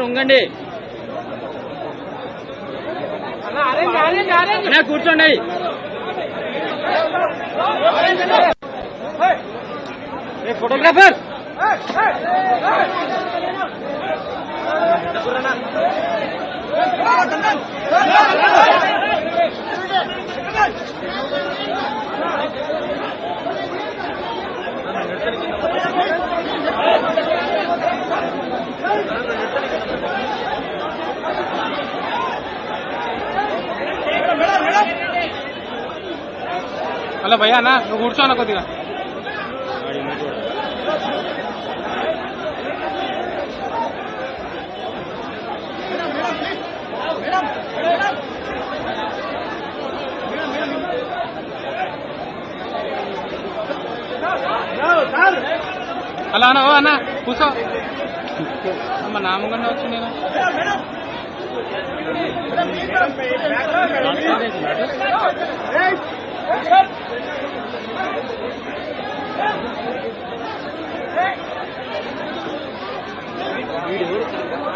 ఉంగండి కూర్చోండి. Photographer hello భయ్యా అన్న నువ్వు కూర్చోన్నా కొద్దిగా. అలా అన్న ఓ అన్న కూర్చో అమ్మ నామగండ వచ్చి నేను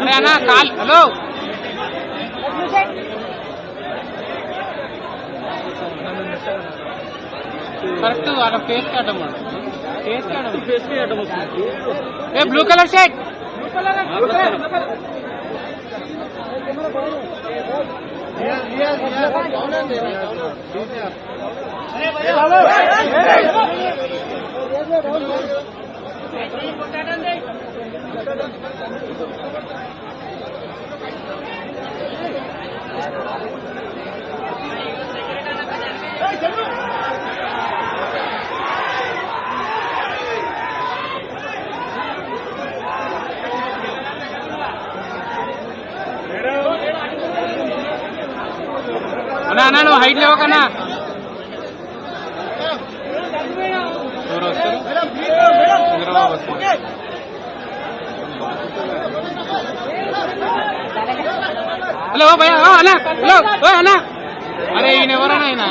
అరే అన్న కాల్ హలో కరెక్ట్ అలా ఫేస్ కాటం ఫేస్ కాటం ఏ బ్లూ కలర్ షర్ట్ అన్నా అన్నా నువ్వు హైట్ లేవకన్నా ఎవరు వస్తారు చంద్రబాబు వస్తారు. హలో భయ్యా అన్నా హలో అన్నా అరే ఈయన ఎవరన్నా ఆయన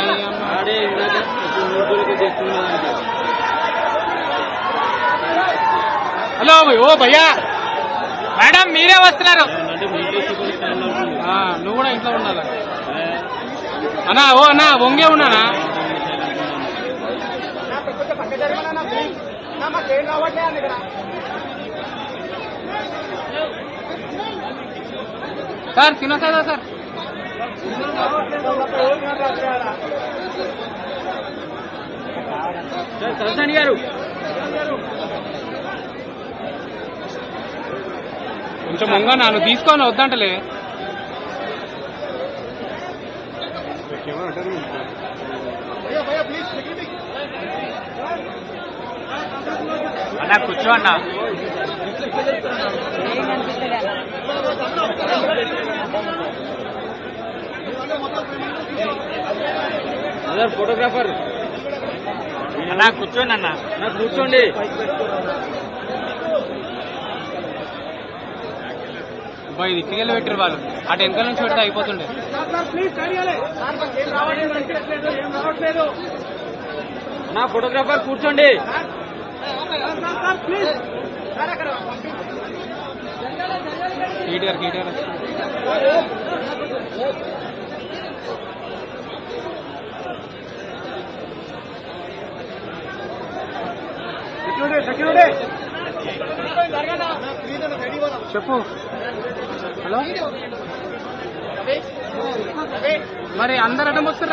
హలో ఓ భయ్యా మేడం మీరే వస్తున్నారు నువ్వు కూడా ఇంట్లో ఉండాలా అన్నా ఓ అన్నా వంగే ఉన్నానా సార్ తినొస్తుందా సార్ తలసాని గారు కొంచెం వంగా నాను తీసుకోని వద్దంటలే అన్నా కూర్చో అన్నా ఫోటోగ్రాఫర్ అన్నా కూర్చోండి అన్నా కూర్చోండి. ఇది ఇటుకెళ్ళి పెట్టారు వాళ్ళు అటు వెనకాల నుంచి పెడితే అయిపోతుండే. నా ఫోటోగ్రాఫర్ కూర్చోండి. కేటీఆర్ చెప్పు. హలో మరి అందరు అడ్డం వస్తారు.